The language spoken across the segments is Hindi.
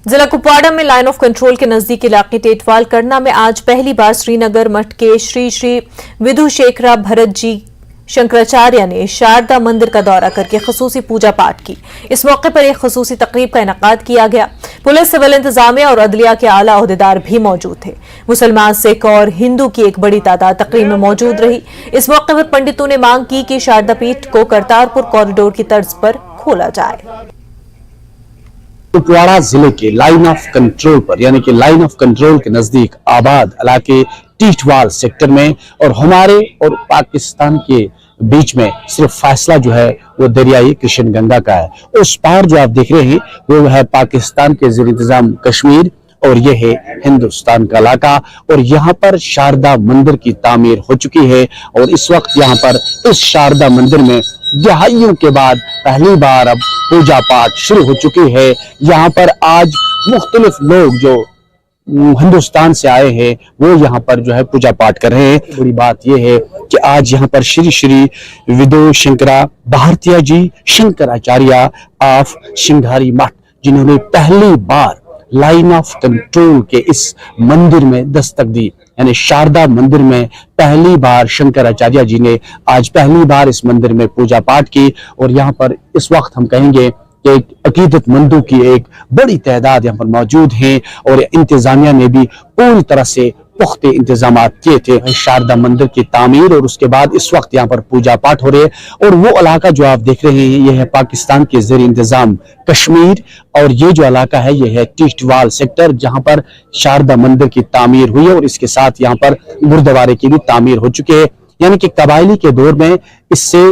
जिला कुपवाड़ा में लाइन ऑफ कंट्रोल के नजदीक इलाके टेटवाल करना में आज पहली बार श्रीनगर मठ के श्री श्री विधुशेखरा भरत जी शंकराचार्य ने शारदा मंदिर का दौरा करके खसूसी पूजा पाठ की। इस मौके पर एक खसूसी तकरीब का इनेकाद किया गया। पुलिस, सिविल इंतजामिया और अदलिया के आला ओहदेदार भी मौजूद थे। मुसलमान, सिख और हिंदू की एक बड़ी तादाद तकरीब में मौजूद रही। इस मौके पर पंडितों ने मांग की कि शारदा पीठ को करतारपुर कॉरिडोर की तर्ज पर खोला जाए। कुपवाड़ा जिले के लाइन ऑफ कंट्रोल पर यानी कि लाइन ऑफ कंट्रोल के नजदीक आबाद इलाके टीटवाल सेक्टर में और हमारे और पाकिस्तान के बीच में सिर्फ फासला जो है वो दरियाई कृष्ण गंगा का है। उस पार जो आप देख रहे हैं वो है पाकिस्तान के ज़ेर इंतजाम कश्मीर और ये है हिंदुस्तान का इलाका। और यहाँ पर शारदा मंदिर की तामीर हो चुकी है और इस वक्त यहाँ पर इस शारदा मंदिर में दहाइयों के बाद पहली बार अब पूजा पाठ शुरू हो चुकी है। यहाँ पर आज मुख्तलिफ लोग जो हिंदुस्तान से आए हैं वो यहाँ पर जो है पूजा पाठ कर रहे हैं। बड़ी बात यह है कि आज यहाँ पर श्री श्री विधुशेखरा भारतीय जी शंकराचार्य ऑफ सिंघारी मठ, जिन्होंने पहली बार लाइन ऑफ कंट्रोल के इस मंदिर में दस्तक दी, यानी शारदा मंदिर में पहली बार शंकराचार्य जी ने आज पहली बार इस मंदिर में पूजा पाठ की। और यहाँ पर इस वक्त हम कहेंगे कि अकीदतमंदों की एक बड़ी तादाद यहाँ पर मौजूद है और इंतजामिया ने भी पूरी तरह से पुख्ते इंतजाम किए थे शारदा मंदिर की तामीर। और उसके बाद इस वक्त यहाँ पर पूजा पाठ हो रहे हैं। और वो इलाका जो आप देख रहे हैं ये है पाकिस्तान के ज़ेर इंतजाम कश्मीर और ये जो इलाका है ये है टीटवाल सेक्टर, जहाँ पर शारदा मंदिर की तामीर हुई है और इसके साथ यहाँ पर गुरुद्वारे की भी तामीर हो चुकी है। यानी कि कबायली के दौर में इससे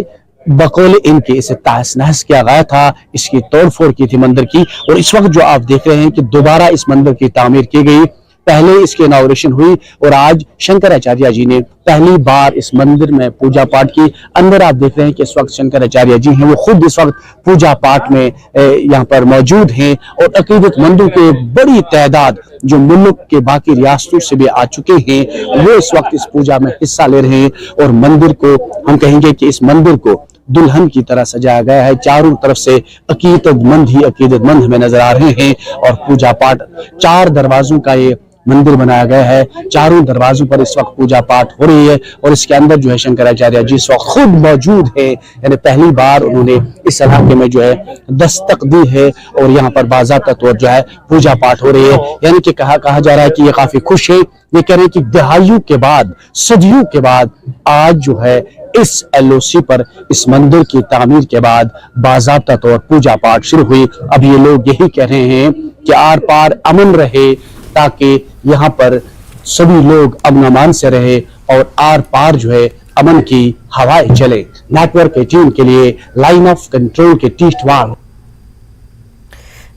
बकौल इनके इसे तहस नहस किया गया था, इसकी तोड़फोड़ की थी मंदिर की। और इस वक्त जो आप देख रहे हैं कि दोबारा इस मंदिर की तामीर की गई, पहले इसकी इनॉग्रेशन हुई और आज शंकराचार्य जी ने पहली बार इस मंदिर में पूजा पाठ की। अंदर आप देख रहे हैं कि इस वक्त शंकराचार्य जी हैं वो खुद इस वक्त पूजा पाठ में यहाँ पर मौजूद हैं और अकीदतमंदों की बड़ी तादाद जो मुल्क के बाकी रियासतों से भी आ चुके हैं वो इस वक्त इस पूजा में हिस्सा ले रहे हैं। और मंदिर को हम कहेंगे कि इस मंदिर को दुल्हन की तरह सजाया गया है। चारों तरफ से अकीदतमंद हमें नजर आ रहे हैं और पूजा पाठ 4 दरवाजों का ये मंदिर बनाया गया है। चारों दरवाजों पर इस वक्त पूजा पाठ हो रही है और इसके अंदर जो है शंकराचार्य जी इस वक्त खुद मौजूद है, यानी पहली बार उन्होंने इस इलाके में जो है दस्तक दी है और यहाँ पर बाज़ाब्ता तौर जो है पूजा पाठ हो रही है। यानी कि कहा जा रहा है कि ये काफी खुश है। ये कह रहे हैं कि दहाइयों के बाद, सदियों के बाद आज जो है इस LOC पर इस मंदिर की तामीर के बाद बाज़ाब्ता तौर पूजा पाठ शुरू हुई। अब ये लोग यही कह रहे हैं कि आर पार अमन रहे ताकि यहाँ पर सभी लोग अमन अमान से रहे और आर पार जो है अमन की हवाएं चले। नेटवर्क 18 के लिए लाइन ऑफ कंट्रोल के टीटवाल।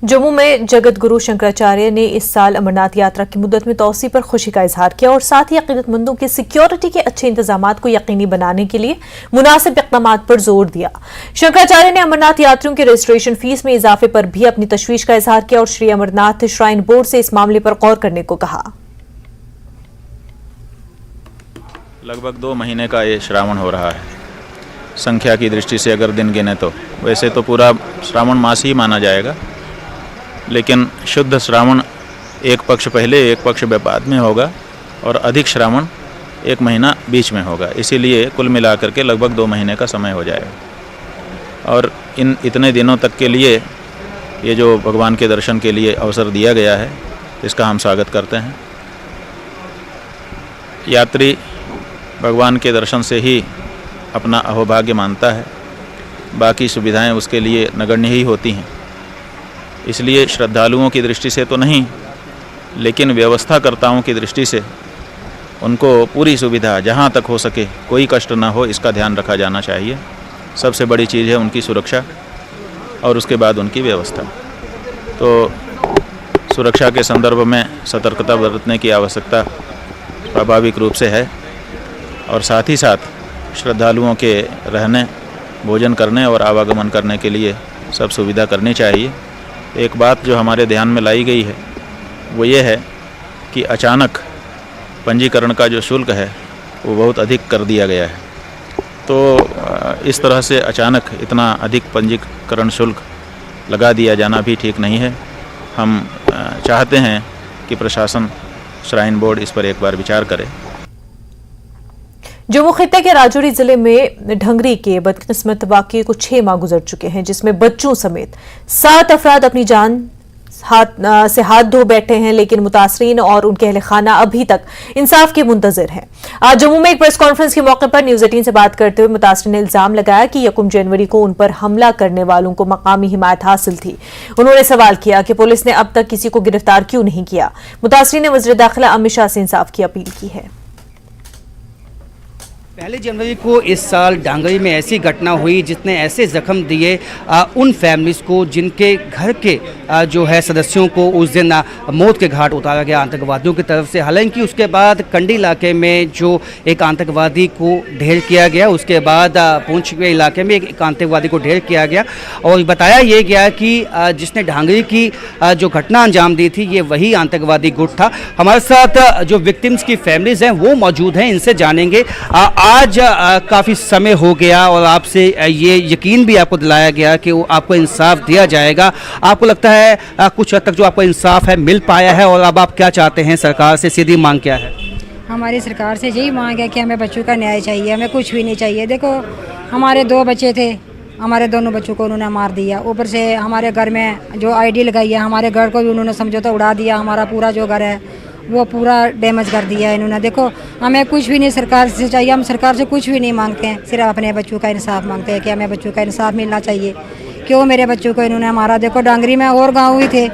जम्मू में जगत गुरु शंकराचार्य ने इस साल अमरनाथ यात्रा की मुद्दत में तौसी पर खुशी का इजहार किया और साथ ही अकीदतमंदों की सिक्योरिटी के अच्छे इंतजाम को यकीनी बनाने के लिए मुनासिब इक़दाम पर जोर दिया। शंकराचार्य ने अमरनाथ यात्रियों के रजिस्ट्रेशन फीस में इजाफे पर भी अपनी तशवीश का इजहार किया और श्री अमरनाथ श्राइन बोर्ड से इस मामले पर गौर करने को कहा। लगभग 2 महीने का ये श्रावण हो रहा है। संख्या की दृष्टि से अगर दिन गिने तो वैसे तो पूरा श्रावण मास ही माना जाएगा, लेकिन शुद्ध श्रावण एक पक्ष पहले एक पक्ष बाद में होगा और अधिक श्रावण 1 महीना बीच में होगा। इसीलिए कुल मिलाकर के लगभग 2 महीने का समय हो जाएगा। और इतने दिनों तक के लिए ये जो भगवान के दर्शन के लिए अवसर दिया गया है इसका हम स्वागत करते हैं। यात्री भगवान के दर्शन से ही अपना अहोभाग्य मानता है, बाकी सुविधाएं उसके लिए नगण्य ही होती हैं। इसलिए श्रद्धालुओं की दृष्टि से तो नहीं, लेकिन व्यवस्थाकर्ताओं की दृष्टि से उनको पूरी सुविधा जहां तक हो सके कोई कष्ट ना हो इसका ध्यान रखा जाना चाहिए। सबसे बड़ी चीज़ है उनकी सुरक्षा और उसके बाद उनकी व्यवस्था। तो सुरक्षा के संदर्भ में सतर्कता बरतने की आवश्यकता स्वाभाविक रूप से है और साथ ही साथ श्रद्धालुओं के रहने, भोजन करने और आवागमन करने के लिए सब सुविधा करनी चाहिए। एक बात जो हमारे ध्यान में लाई गई है वो ये है कि अचानक पंजीकरण का जो शुल्क है वो बहुत अधिक कर दिया गया है। तो इस तरह से अचानक इतना अधिक पंजीकरण शुल्क लगा दिया जाना भी ठीक नहीं है। हम चाहते हैं कि प्रशासन, श्राइन बोर्ड इस पर एक बार विचार करे। जम्मू खित्ते के राजौरी जिले में ढंगरी के बदकिस्मत वाकये को 6 माह गुजर चुके हैं, जिसमें बच्चों समेत 7 अफराद अपनी जान से हाथ धो बैठे हैं, लेकिन मुतासरीन और उनके अहले खाना अभी तक इंसाफ के मुंतजर हैं। आज जम्मू में एक प्रेस कॉन्फ्रेंस के मौके पर न्यूज 18 से बात करते हुए मुतासरीन ने इल्जाम लगाया कि 1 जनवरी को उन पर हमला करने वालों को मकामी हिमायत हासिल थी। उन्होंने सवाल किया कि पुलिस ने अब तक किसी को गिरफ्तार क्यों नहीं किया। मुतासरीन ने वज़ीर दाखिला अमित शाह से इंसाफ की अपील की है। 1 जनवरी को इस साल डांगरी में ऐसी घटना हुई जिसने ऐसे जख्म दिए उन फैमिलीज़ को जिनके घर के जो है सदस्यों को उस दिन मौत के घाट उतारा गया आतंकवादियों की तरफ से। हालांकि उसके बाद कंडी इलाके में जो एक आतंकवादी को ढेर किया गया, उसके बाद पुंछ के इलाके में एक आतंकवादी को ढेर किया गया और बताया ये गया कि जिसने डांगरी की जो घटना अंजाम दी थी ये वही आतंकवादी गुट था। हमारे साथ जो विक्टिम्स की फैमिलीज़ हैं वो मौजूद हैं, इनसे जानेंगे। आज काफ़ी समय हो गया और आपसे ये यकीन भी आपको दिलाया गया कि आपको इंसाफ दिया जाएगा। आपको लगता है कुछ हद तक जो आपको इंसाफ है मिल पाया है और अब आप क्या चाहते हैं, सरकार से सीधी मांग क्या है? हमारी सरकार से यही मांग है कि हमें बच्चों का न्याय चाहिए, हमें कुछ भी नहीं चाहिए। देखो हमारे 2 बच्चे थे, हमारे दोनों बच्चों को उन्होंने मार दिया। ऊपर से हमारे घर में जो आईडी लगाई है, हमारे घर को भी उन्होंने समझौता उड़ा दिया। हमारा पूरा जो घर है वो पूरा डैमेज कर दिया है इन्होंने। देखो हमें कुछ भी नहीं सरकार से चाहिए, हम सरकार से कुछ भी नहीं मांगते हैं, सिर्फ अपने बच्चों का इंसाफ मांगते हैं कि हमें बच्चों का इंसाफ मिलना चाहिए। क्यों मेरे बच्चों को इन्होंने मारा? देखो डांगरी में और गाँव भी थे,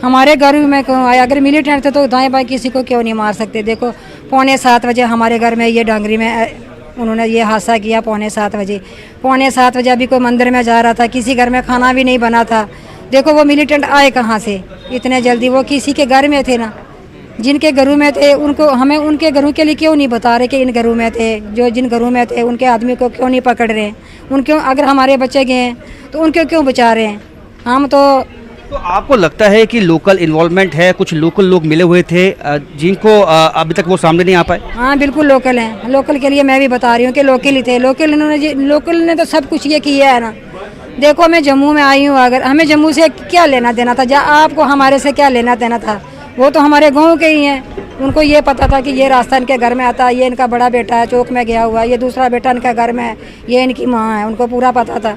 हमारे घर में क्यों आए? अगर मिलिटेंट थे तो दाएँ बाएँ किसी को क्यों नहीं मार सकते? देखो 6:45 बजे हमारे घर में ये डांगरी में उन्होंने ये हादसा किया। 6:45 बजे, 7:15 बजे अभी कोई मंदिर में जा रहा था, किसी घर में खाना भी नहीं बना था। देखो वो मिलिटेंट आए कहाँ से इतने जल्दी? वो किसी के घर में थे ना, जिनके घरों में थे उनको, हमें उनके घरों के लिए क्यों नहीं बता रहे कि इन घरों में थे? जो जिन घरों में थे उनके आदमी को क्यों नहीं पकड़ रहे हैं? उनके अगर हमारे बच्चे गए हैं तो उनको क्यों बचा रहे हैं? हम तो आपको लगता है कि लोकल इन्वॉल्वमेंट है, कुछ लोकल लोग मिले हुए थे जिनको अभी तक वो सामने नहीं आ पाए? हाँ बिल्कुल लोकल हैं। लोकल के लिए मैं भी बता रही हूँ कि लोकल ही थे। लोकल ने तो सब कुछ ये किया है ना। देखो मैं जम्मू में आई हूँ, अगर हमें जम्मू से क्या लेना देना था? आपको हमारे से क्या लेना देना था? वो तो हमारे गांव के ही हैं। उनको ये पता था कि ये रास्ता इनके घर में आता है, ये इनका बड़ा बेटा है चौक में गया हुआ, ये दूसरा बेटा इनका घर में है, ये इनकी माँ है, उनको पूरा पता था।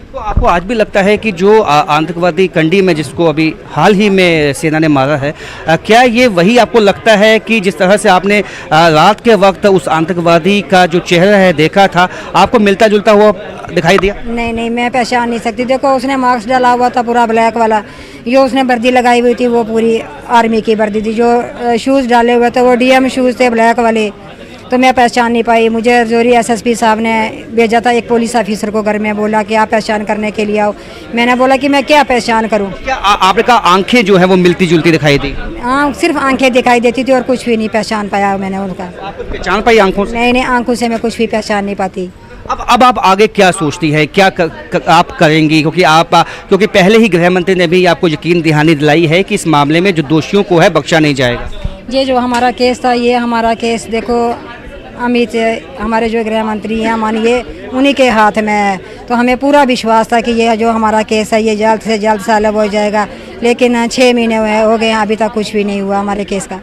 तो आपको आज भी लगता है कि जो आतंकवादी कंडी में जिसको अभी हाल ही में सेना ने मारा है, क्या ये वही आपको लगता है कि जिस तरह से आपने रात के वक्त उस आतंकवादी का जो चेहरा है देखा था, आपको मिलता जुलता हुआ दिखाई दिया? नहीं, मैं पहचान नहीं सकती। देखो उसने मास्क डाला हुआ था पूरा ब्लैक वाला, ये उसने वर्दी लगाई हुई थी, वो पूरी आर्मी की वर्दी थी। जो शूज़ डाले हुए थे वो डीएम शूज़ थे ब्लैक वाले, तो मैं पहचान नहीं पाई। मुझे जोरी एसएसपी साहब ने भेजा था एक पुलिस ऑफिसर को घर में, बोला कि आप पहचान करने के लिए आओ। मैंने बोला कि मैं क्या पहचान करूं? क्या आपने कहा आंखें जो है वो मिलती जुलती दिखाई दी? हाँ सिर्फ आंखें दिखाई देती थी और कुछ भी नहीं पहचान पाया मैंने उनका। पहचान पाई आंखों से? नहीं, आंखों से मैं कुछ भी पहचान नहीं पाती। अब आप आगे क्या सोचती है, क्या आप करेंगी? क्योंकि पहले ही गृह मंत्री ने भी आपको यकीन दहानी दिलाई है कि इस मामले में जो दोषियों को है बख्शा नहीं जाएगा। ये जो हमारा केस था, ये हमारा केस देखो अमित हमारे जो गृह मंत्री हैं मानिए उन्हीं के हाथ में है, तो हमें पूरा विश्वास था कि ये जो हमारा केस है ये जल्द से जल्द सॉल्व हो जाएगा। लेकिन 6 महीने हो गए हैं, अभी तक कुछ भी नहीं हुआ हमारे केस का।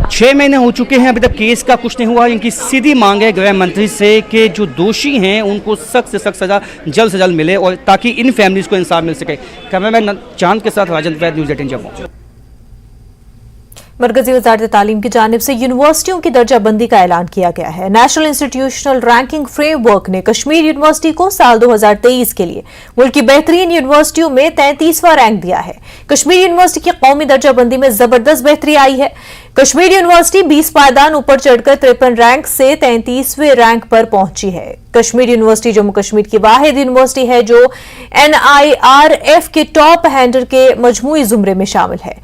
6 महीने हो चुके हैं, अभी तक केस का कुछ नहीं हुआ। इनकी सीधी मांग है गृह मंत्री से कि जो दोषी हैं उनको सख्त से सख्त सजा जल्द से जल्द मिले और ताकि इन फैमिलीज को इंसाफ मिल सके। कैमरामैन चांद के साथ राजन वैद, न्यूज़ 18 जम्मू। मरकजी वज़ारत तालीम की जानिब से यूनिवर्सिटियों की दर्जाबंदी का ऐलान किया गया है। नेशनल इंस्टीट्यूशनल रैंकिंग फ्रेमवर्क ने कश्मीर यूनिवर्सिटी को साल 2023 के लिए मुल्क की बेहतरीन यूनिवर्सिटियों में 33वां रैंक दिया है। कश्मीर यूनिवर्सिटी की कौमी दर्जाबंदी में जबरदस्त बेहतरी आई है। कश्मीर यूनिवर्सिटी 20 पायदान ऊपर चढ़कर 53 रैंक से 33वें रैंक पर पहुंची है। कश्मीर यूनिवर्सिटी जम्मू कश्मीर की वाहिद यूनिवर्सिटी है जो NIRF के टॉप 100 के मजमूई जुमरे में शामिल है।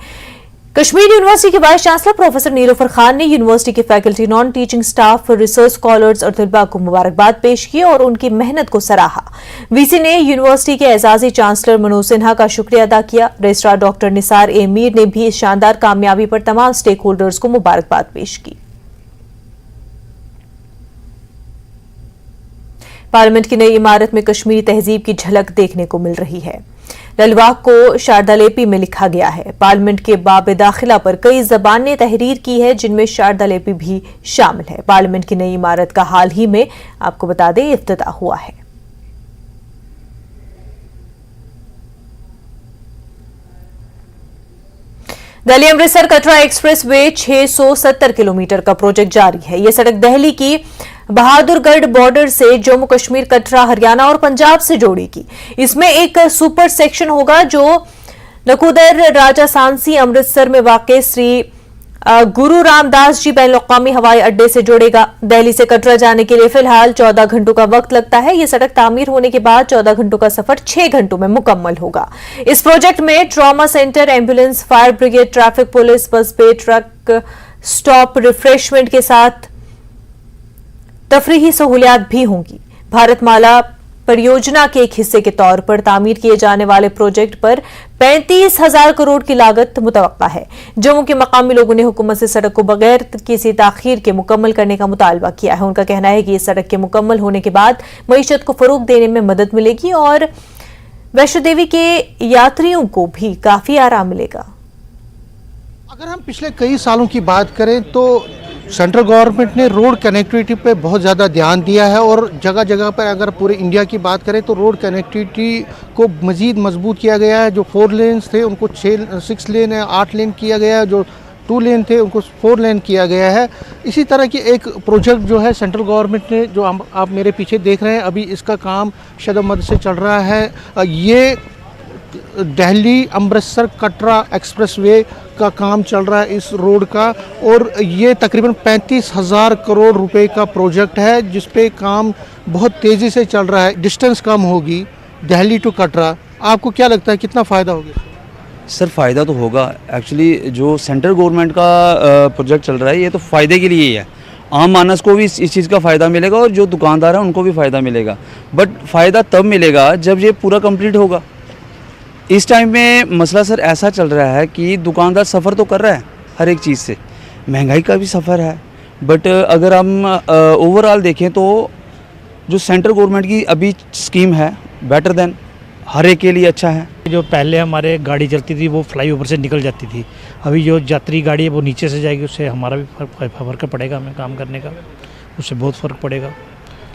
कश्मीर यूनिवर्सिटी के vice chancellor professor Nilofer Khan ने यूनिवर्सिटी के faculty, non teaching staff, research scholars और तलबा को मुबारकबाद पेश की और उनकी मेहनत को सराहा। वीसी ने यूनिवर्सिटी के एजाजी चांसलर मनोज सिन्हा का शुक्रिया अदा किया। रजिस्ट्रार डॉक्टर निसार ए मीर ने भी इस शानदार कामयाबी पर तमाम स्टेक होल्डर्स को मुबारकबाद पेश की। पार्लियामेंट की नई इमारत में कश्मीरी तहजीब की झलक देखने को मिल रही है। ललवाक को शारदा लिपि में लिखा गया है। पार्लियामेंट के बाब दाखिला पर कई ज़बानें तहरीर की है, जिनमें शारदा लिपि भी शामिल है। पार्लियामेंट की नई इमारत का हाल ही में आपको बता दें इफ्तिताह हुआ है। Delhi Amritsar Katra express way 670 kilometre का प्रोजेक्ट जारी है। यह सड़क दिल्ली की बहादुरगढ़ बॉर्डर से जम्मू कश्मीर, कटरा, हरियाणा और पंजाब से जोड़ेगी। इसमें एक सुपर सेक्शन होगा जो नकोदर, राजा सांसी, अमृतसर में वाक़ श्री गुरु रामदास जी बैनुल-अक़वामी हवाई अड्डे से जोड़ेगा। दिल्ली से कटरा जाने के लिए फिलहाल 14 घंटों का वक्त लगता है। यह सड़क तामीर होने के बाद 14 घंटों का सफर 6 घंटों में मुकम्मल होगा। इस प्रोजेक्ट में trauma centre, ambulance, fire brigade, traffic police, बस पे, ट्रक स्टॉप, रिफ्रेशमेंट के साथ तफरीही सहूलियात भी होंगी। भारतमाला परियोजना के एक हिस्से के तौर पर तामीर किए जाने वाले प्रोजेक्ट पर 35,000 करोड़ की लागत मुतवक्का है। जम्मू के मकामी लोगों ने हुकूमत से सड़क को बगैर किसी ताखीर के मुकम्मल करने का मुतालबा किया है। उनका कहना है कि इस सड़क के मुकम्मल होने के बाद मईशत को फरोग देने में मदद मिलेगी और वैष्णो देवी के यात्रियों को भी काफी आराम मिलेगा। अगर हम पिछले कई सालों की बात करें तो सेंट्रल गवर्नमेंट ने रोड कनेक्टिविटी पे बहुत ज़्यादा ध्यान दिया है और जगह जगह पर अगर पूरे इंडिया की बात करें तो रोड कनेक्टिविटी को मज़ीद मजबूत किया गया है। जो 4 लेन्स थे उनको 6 लेन है, 8 लेन किया गया है। जो 2 लेन थे उनको 4 लेन किया गया है। इसी तरह की एक प्रोजेक्ट जो है सेंट्रल गवर्नमेंट ने, जो आप मेरे पीछे देख रहे हैं, अभी इसका काम शदमद से चल रहा है। ये दिल्ली अमृतसर कटरा एक्सप्रेसवे का काम चल रहा है इस रोड का, और ये तकरीबन 35,000 करोड़ रुपए का प्रोजेक्ट है जिस पे काम बहुत तेज़ी से चल रहा है। डिस्टेंस कम होगी दिल्ली टू कटरा। आपको क्या लगता है कितना फ़ायदा होगा? सर फ़ायदा तो होगा। एक्चुअली जो सेंट्रल गवर्नमेंट का प्रोजेक्ट चल रहा है ये तो फ़ायदे के लिए ही है। आम मानस को भी इस चीज़ का फ़ायदा मिलेगा और जो दुकानदार हैं उनको भी फ़ायदा मिलेगा। बट फ़ायदा तब मिलेगा जब ये पूरा कंप्लीट होगा। इस टाइम में मसला सर ऐसा चल रहा है कि दुकानदार सफ़र तो कर रहा है हर एक चीज़ से, महंगाई का भी सफ़र है। बट अगर हम ओवरऑल देखें तो जो सेंट्रल गवर्नमेंट की अभी स्कीम है बेटर देन, हर एक के लिए अच्छा है। जो पहले हमारे गाड़ी चलती थी वो फ्लाईओवर से निकल जाती थी, अभी जो यात्री गाड़ी है वो नीचे से जाएगी, उससे हमारा भी फ़र्क पड़ेगा, हमें काम करने का उससे बहुत फ़र्क पड़ेगा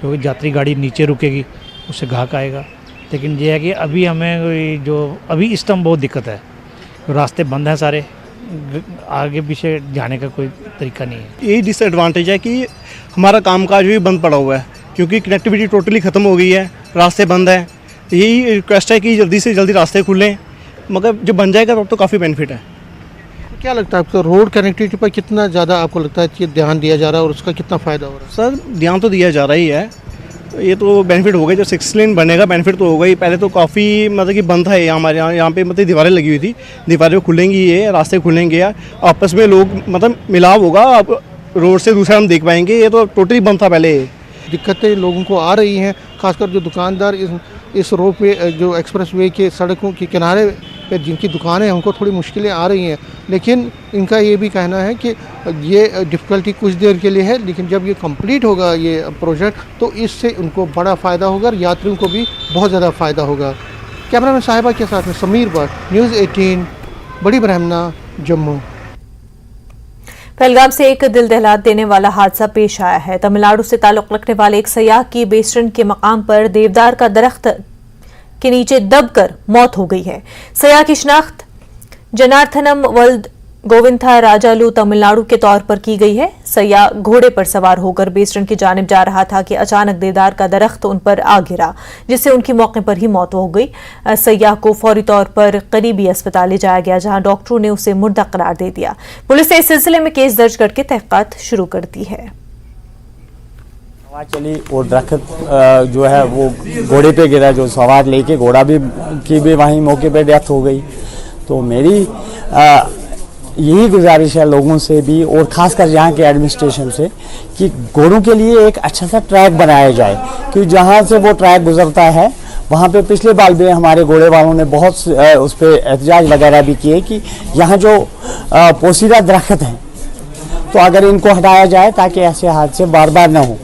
क्योंकि यात्री गाड़ी नीचे रुकेगी, उससे घाक आएगा। लेकिन ये है कि अभी हमें जो अभी इस टाइम बहुत दिक्कत है, रास्ते बंद हैं सारे, आगे पीछे जाने का कोई तरीका नहीं है। यही डिसएडवांटेज है कि हमारा कामकाज भी बंद पड़ा हुआ है क्योंकि कनेक्टिविटी टोटली ख़त्म हो गई है, रास्ते बंद हैं। यही रिक्वेस्ट है कि जल्दी से जल्दी रास्ते खुलें, मगर जब बन जाएगा तब तो काफ़ी बेनिफिट है। क्या लगता है आपको रोड कनेक्टिविटी पर कितना ज़्यादा आपको लगता है कि ध्यान दिया जा रहा है और उसका कितना फ़ायदा हो रहा है? सर ध्यान तो दिया जा रहा ही है, ये तो बेनिफिट होगा। जब 6 लेन बनेगा बेनिफिट तो होगा ही। पहले तो काफ़ी मतलब कि बंद था हमारे यहाँ पे, मतलब दीवारें लगी हुई थी, दीवारें खुलेंगी, ये रास्ते खुलेंगे, आपस में लोग मतलब मिलाव होगा, आप रोड से दूसरा हम देख पाएंगे। ये तो टोटली बंद था पहले। दिक्कतें लोगों को आ रही हैं, खासकर जो दुकानदार इस रोड पे जो एक्सप्रेसवे के सड़कों के किनारे पे जिनकी दुकानें हैं उनको थोड़ी मुश्किलें आ रही हैं, लेकिन इनका ये भी कहना है कि ये डिफ़िकल्टी कुछ देर के लिए है, लेकिन जब ये कंप्लीट होगा ये प्रोजेक्ट तो इससे उनको बड़ा फ़ायदा होगा और यात्रियों को भी बहुत ज़्यादा फ़ायदा होगा। कैमरामैन साहिबा के साथ में समीर भट्ट, न्यूज़ 18, बड़ी ब्रह्मना, जम्मू। पहलगाम से एक दिल दहला देने वाला हादसा पेश आया है। तमिलनाडु से ताल्लुक रखने वाले एक सयाह की बेस्टन के मकाम पर देवदार का दरख्त के नीचे दबकर मौत हो गई है। सयाह की शिनाख्त जनार्थनम वल्द गोविंथा राजालू तमिलनाडु के तौर पर की गई है। सयाह घोड़े पर सवार होकर बेस्टन की जानिब जा रहा था कि अचानक देवदार का दरख्त उन पर आ गिरा, जिससे उनकी मौके पर ही मौत हो गई। सयाह को फौरी तौर पर करीबी अस्पताल ले जाया गया, जहां डॉक्टरों ने उसे मुर्दा करार दे दिया। पुलिस ने इस सिलसिले में केस दर्ज करके तहकीकात शुरू कर दी है। हवा चली और दरख्त जो है वो घोड़े पे गिरा, जो सवार लेके घोड़ा की भी वहीं मौके पे डेथ हो गई। तो मेरी यही गुजारिश है लोगों से भी और ख़ासकर यहाँ के एडमिनिस्ट्रेशन से कि घोड़ों के लिए एक अच्छा सा ट्रैक बनाया जाए, क्योंकि जहाँ से वो ट्रैक गुजरता है वहाँ पे पिछले बार भी हमारे घोड़े वालों ने बहुत उस पर एहतजाज वगैरह भी किए कि यहाँ जो पोसीदा दरख्त हैं तो अगर इनको हटाया जाए ताकि ऐसे हादसे बार बार ना हो।